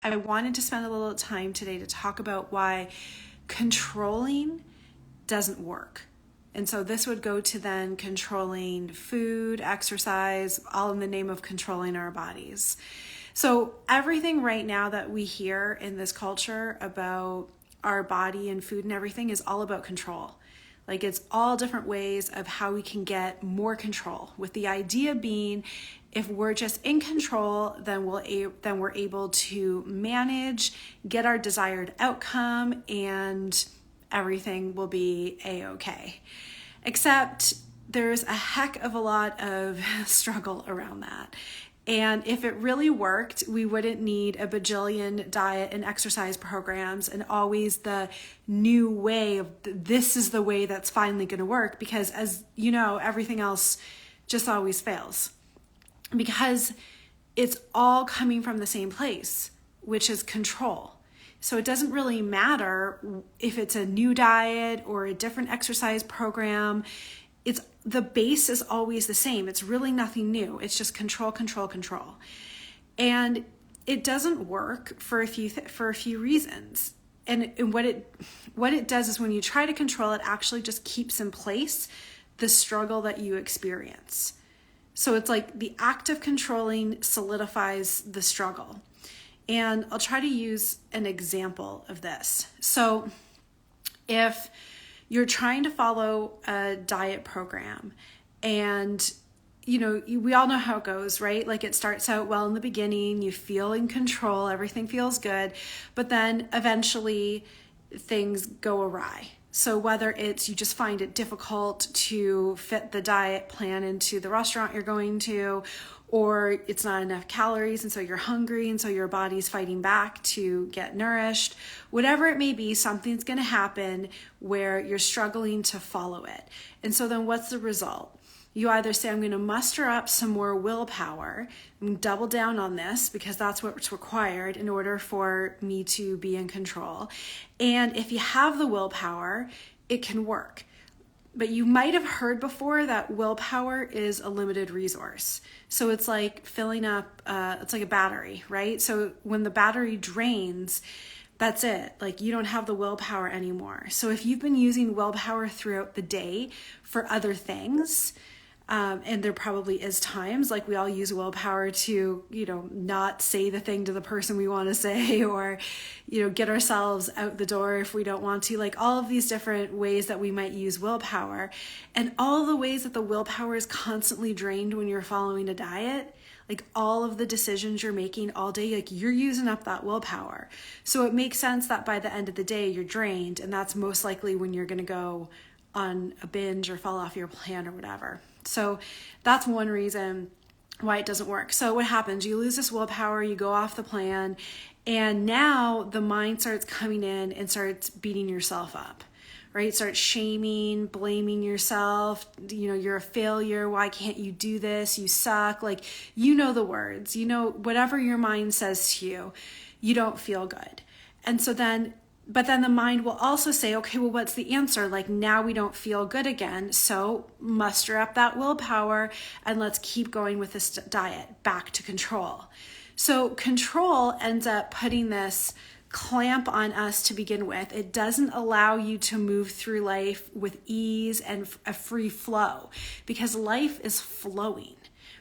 I wanted to spend a little time today to talk about why controlling doesn't work. And so this would go to then controlling food, exercise, all in the name of controlling our bodies. So everything right now that we hear in this culture about our body and food and everything is all about control. Like it's all different ways of how we can get more control, with the idea being if we're just in control, then we're able to manage, get our desired outcome, and everything will be a-okay. Except there's a heck of a lot of struggle around that. And if it really worked, we wouldn't need a bajillion diet and exercise programs and always the new way of this is the way that's finally going to work, because as you know, everything else just always fails. Because it's all coming from the same place, which is control. So it doesn't really matter if it's a new diet or a different exercise program. The base is always the same. It's really nothing new. It's just control, control, control. And it doesn't work for a few reasons. And what it does is when you try to control, it actually just keeps in place the struggle that you experience. So it's like the act of controlling solidifies the struggle. And I'll try to use an example of this. So if you're trying to follow a diet program and we all know how it goes, right? Like it starts out well in the beginning, you feel in control, everything feels good, but then eventually things go awry. So whether it's you just find it difficult to fit the diet plan into the restaurant you're going to, or it's not enough calories and so you're hungry and so your body's fighting back to get nourished, whatever it may be, something's going to happen where you're struggling to follow it. And so then what's the result? You either say, I'm going to muster up some more willpower and double down on this because that's what's required in order for me to be in control. And if you have the willpower, it can work. But you might have heard before that willpower is a limited resource. So it's like filling up, it's like a battery, right? So when the battery drains, that's it. Like you don't have the willpower anymore. So if you've been using willpower throughout the day for other things, and there probably is times like we all use willpower to, not say the thing to the person we want to say, or, get ourselves out the door if we don't want to, like all of these different ways that we might use willpower, and all the ways that the willpower is constantly drained when you're following a diet. Like all of the decisions you're making all day, like you're using up that willpower. So it makes sense that by the end of the day, you're drained, and that's most likely when you're going to go on a binge or fall off your plan or whatever. So that's one reason why it doesn't work. So what happens? You lose this willpower, you go off the plan, and now the mind starts coming in and starts beating yourself up, right? Start shaming, blaming yourself. You're a failure. Why can't you do this? You suck. Like, the words, whatever your mind says to you, you don't feel good. And so but then the mind will also say, okay, well, what's the answer? Like now we don't feel good again. So muster up that willpower and let's keep going with this diet back to control. So control ends up putting this clamp on us to begin with. It doesn't allow you to move through life with ease and a free flow, because life is flowing,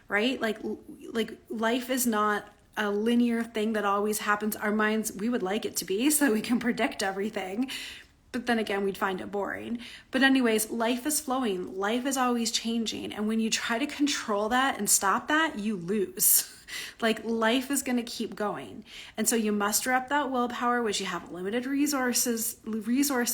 right? Like life is not a linear thing that always happens. Our minds, we would like it to be so we can predict everything, but then again, we'd find it boring. But anyways, life is flowing. Life is always changing. And when you try to control that and stop that, you lose. Like life is going to keep going. And so you muster up that willpower, which you have limited resource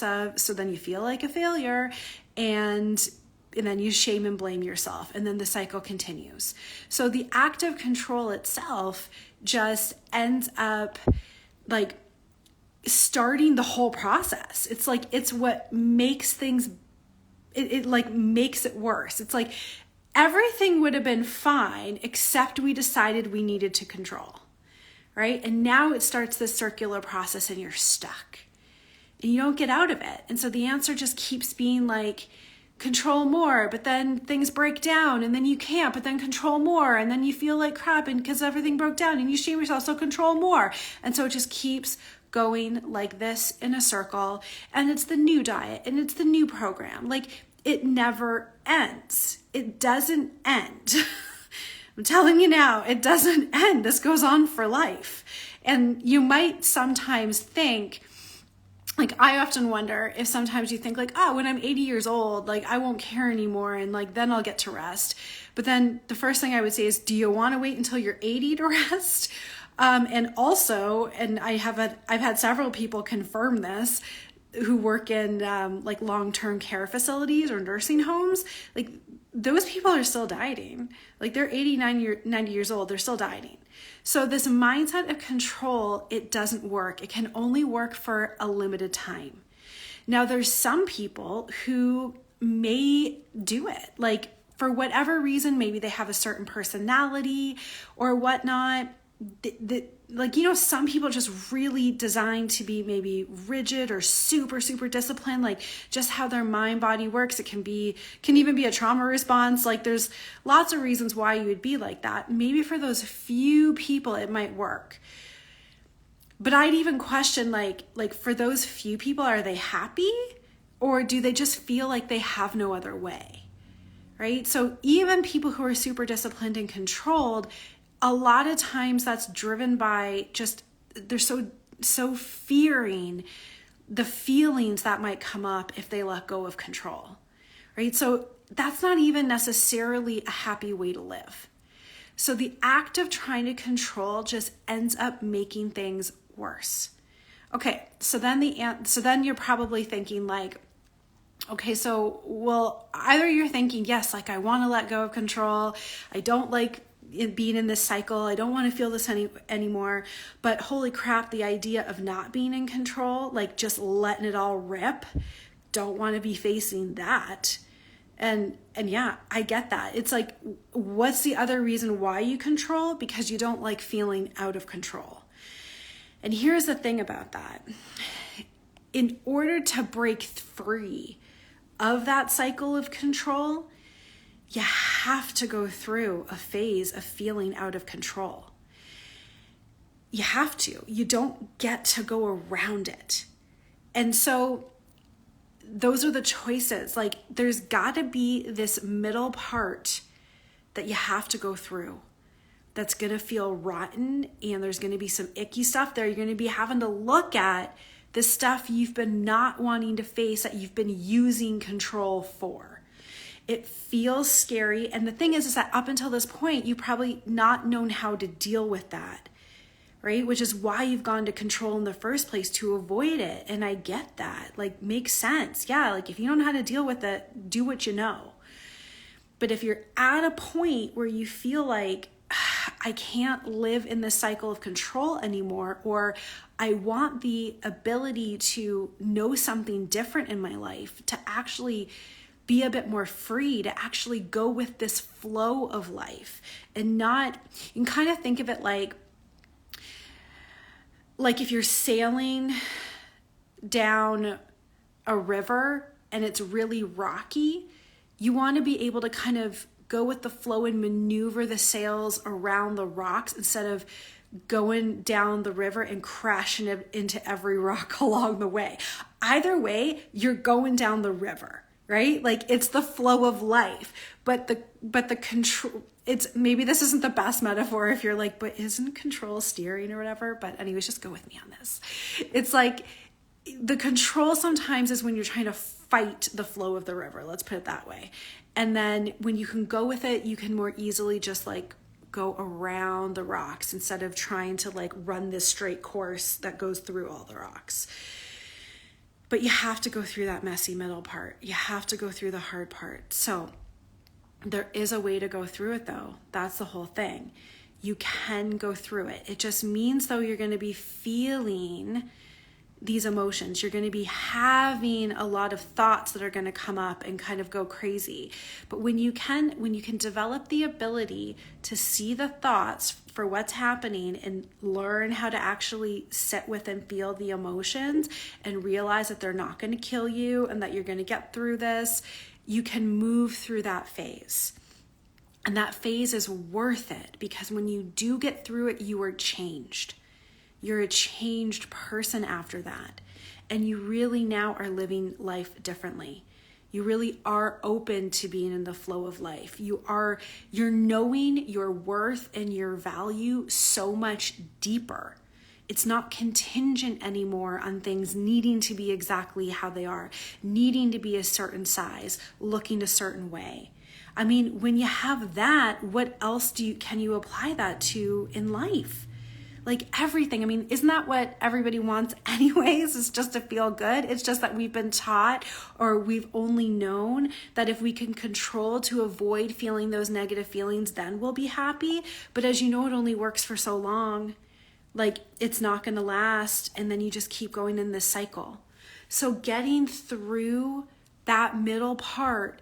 of, so then you feel like a failure, and then you shame and blame yourself, and then the cycle continues. So the act of control itself just ends up like starting the whole process. It's like, it's what makes things, it like makes it worse. It's like everything would have been fine except we decided we needed to control, right? And now it starts this circular process and you're stuck and you don't get out of it. And so the answer just keeps being like, control more, but then things break down and then you can't, but then control more. And then you feel like crap and because everything broke down and you shame yourself, so control more. And so it just keeps going like this in a circle. And it's the new diet and it's the new program. Like it never ends. It doesn't end. I'm telling you now, it doesn't end. This goes on for life. And you might sometimes think, like, I often wonder if sometimes you think like, oh, when I'm 80 years old, like I won't care anymore and like then I'll get to rest. But then the first thing I would say is, do you want to wait until you're 80 to rest? And also, and I've had several people confirm this who work in like long-term care facilities or nursing homes, like those people are still dieting. Like they're 80, 90 years old, they're still dieting. So this mindset of control, it doesn't work. It can only work for a limited time. Now there's some people who may do it, like for whatever reason, maybe they have a certain personality or whatnot. Like, you know, some people just really designed to be maybe rigid or super, super disciplined, like just how their mind body works. It can even be a trauma response. Like there's lots of reasons why you would be like that. Maybe for those few people, it might work. But I'd even question like for those few people, are they happy or do they just feel like they have no other way? Right? So even people who are super disciplined and controlled, a lot of times that's driven by just, they're so fearing the feelings that might come up if they let go of control, right? So that's not even necessarily a happy way to live. So the act of trying to control just ends up making things worse. Okay, so then you're probably thinking like, okay, so well, either you're thinking, yes, like I want to let go of control. I don't like being in this cycle. I don't want to feel this anymore. But holy crap, the idea of not being in control, like just letting it all rip, don't want to be facing that. And yeah, I get that. It's like, what's the other reason why you control? Because you don't like feeling out of control. And here's the thing about that. In order to break free of that cycle of control, you have to go through a phase of feeling out of control. You have to. You don't get to go around it. And so those are the choices. Like there's got to be this middle part that you have to go through that's going to feel rotten, and there's going to be some icky stuff there. You're going to be having to look at the stuff you've been not wanting to face, that you've been using control for. It feels scary. And the thing is that up until this point, you probably not known how to deal with that, right? Which is why you've gone to control in the first place, to avoid it. And I get that, like, makes sense. Yeah, like if you don't know how to deal with it, do what you know. But if you're at a point where you feel like, I can't live in this cycle of control anymore, or I want the ability to know something different in my life, to actually be a bit more free, to actually go with this flow of life and not, you can kind of think of it like if you're sailing down a river and it's really rocky, you want to be able to kind of go with the flow and maneuver the sails around the rocks instead of going down the river and crashing it into every rock along the way. Either way, you're going down the river, right? Like it's the flow of life, but the control, it's, maybe this isn't the best metaphor if you're like, but isn't control steering or whatever? But anyways, just go with me on this. It's like the control sometimes is when you're trying to fight the flow of the river. Let's put it that way. And then when you can go with it, you can more easily just like go around the rocks instead of trying to like run this straight course that goes through all the rocks. But you have to go through that messy middle part. You have to go through the hard part. So there is a way to go through it though. That's the whole thing. You can go through it. It just means though you're going to be feeling these emotions. You're going to be having a lot of thoughts that are going to come up and kind of go crazy. But when you can develop the ability to see the thoughts for what's happening and learn how to actually sit with and feel the emotions and realize that they're not going to kill you and that you're going to get through this, you can move through that phase. And that phase is worth it, because when you do get through it, you are changed. You're a changed person after that. And you really now are living life differently. You really are open to being in the flow of life. You're knowing your worth and your value so much deeper. It's not contingent anymore on things needing to be exactly how they are, needing to be a certain size, looking a certain way. I mean, when you have that, what else can you apply that to in life? Like everything. I mean, isn't that what everybody wants anyways? Is just to feel good. It's just that we've been taught, or we've only known, that if we can control to avoid feeling those negative feelings, then we'll be happy. But as you know, it only works for so long. Like, it's not going to last. And then you just keep going in this cycle. So getting through that middle part,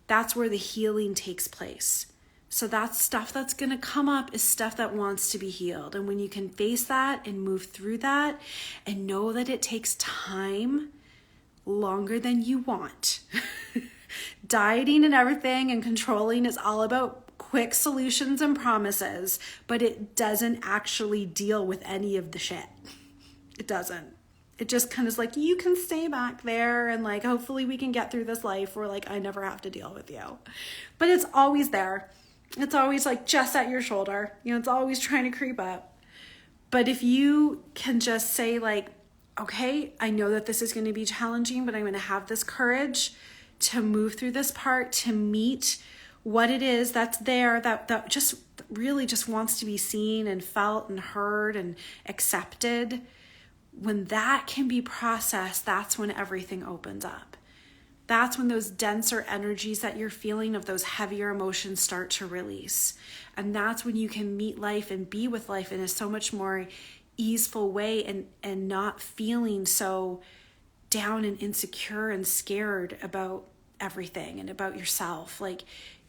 that's where the healing takes place. So that stuff that's going to come up is stuff that wants to be healed. And when you can face that and move through that and know that it takes time, longer than you want. Dieting and everything and controlling is all about quick solutions and promises, but it doesn't actually deal with any of the shit. It doesn't. It just kind of is like, you can stay back there and like, hopefully we can get through this life where like, I never have to deal with you. But it's always there. It's always like just at your shoulder. You know, it's always trying to creep up. But if you can just say like, okay, I know that this is going to be challenging, but I'm going to have this courage to move through this part, to meet what it is that's there, that just really just wants to be seen and felt and heard and accepted. When that can be processed, that's when everything opens up. That's when those denser energies that you're feeling of those heavier emotions start to release. And that's when you can meet life and be with life in a so much more easeful way and not feeling so down and insecure and scared about everything and about yourself. Like,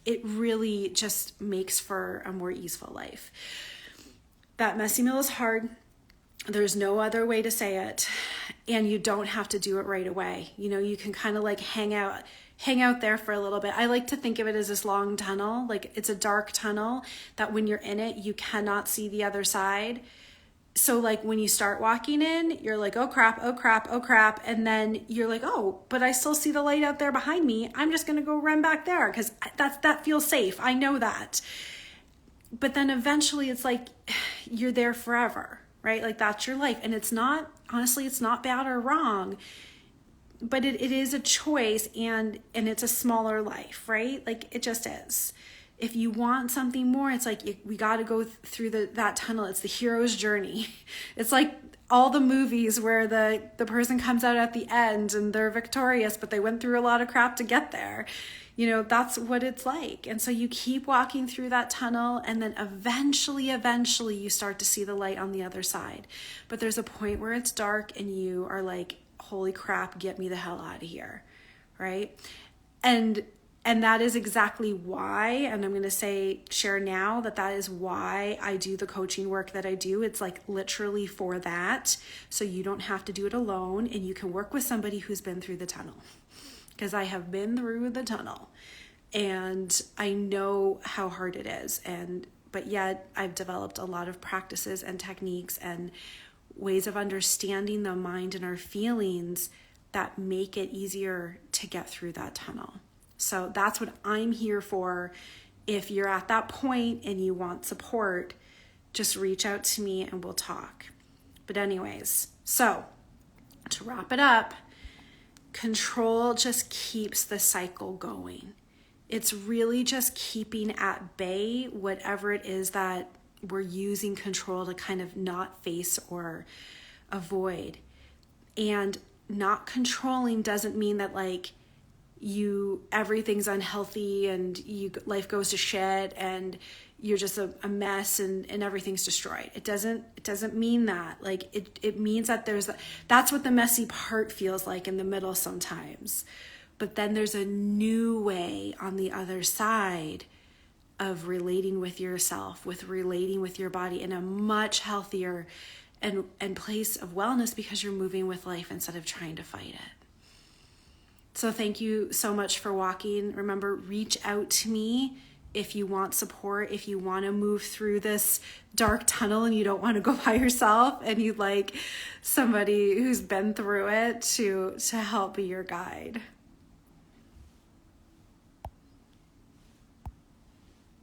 it really just makes for a more easeful life. That messy middle is hard. There's no other way to say it. And you don't have to do it right away. You know, you can kind of like hang out there for a little bit. I like to think of it as this long tunnel. Like, it's a dark tunnel that when you're in it, you cannot see the other side. So like when you start walking in, you're like, oh crap, oh crap, oh crap. And then you're like, oh, but I still see the light out there behind me. I'm just going to go run back there because that feels safe. I know that. But then eventually it's like, you're there forever, right? Like, that's your life. And it's not, honestly, it's not bad or wrong, but it is a choice, and it's a smaller life, right? Like, it just is. If you want something more, it's like we got to go through that tunnel. It's the hero's journey. It's like all the movies where the person comes out at the end and they're victorious, but they went through a lot of crap to get there. You know, that's what it's like. And so you keep walking through that tunnel, and then eventually you start to see the light on the other side. But there's a point where it's dark and you are like, holy crap, get me the hell out of here, right? And that is exactly why, and I'm going to share now that is why I do the coaching work that I do. It's like literally for that. So you don't have to do it alone, and you can work with somebody who's been through the tunnel. Because I have been through the tunnel and I know how hard it is. But yet I've developed a lot of practices and techniques and ways of understanding the mind and our feelings that make it easier to get through that tunnel. So that's what I'm here for. If you're at that point and you want support, just reach out to me and we'll talk. But anyways, so to wrap it up, control just keeps the cycle going. It's really just keeping at bay whatever it is that we're using control to kind of not face or avoid. And not controlling doesn't mean that like everything's unhealthy and life goes to shit and you're just a mess and everything's destroyed. It doesn't mean that. Like it means that that's what the messy part feels like in the middle sometimes. But then there's a new way on the other side of relating with yourself, with relating with your body in a much healthier and place of wellness, because you're moving with life instead of trying to fight it. So thank you so much for walking. Remember, reach out to me if you want support, if you want to move through this dark tunnel and you don't want to go by yourself and you'd like somebody who's been through it to help be your guide.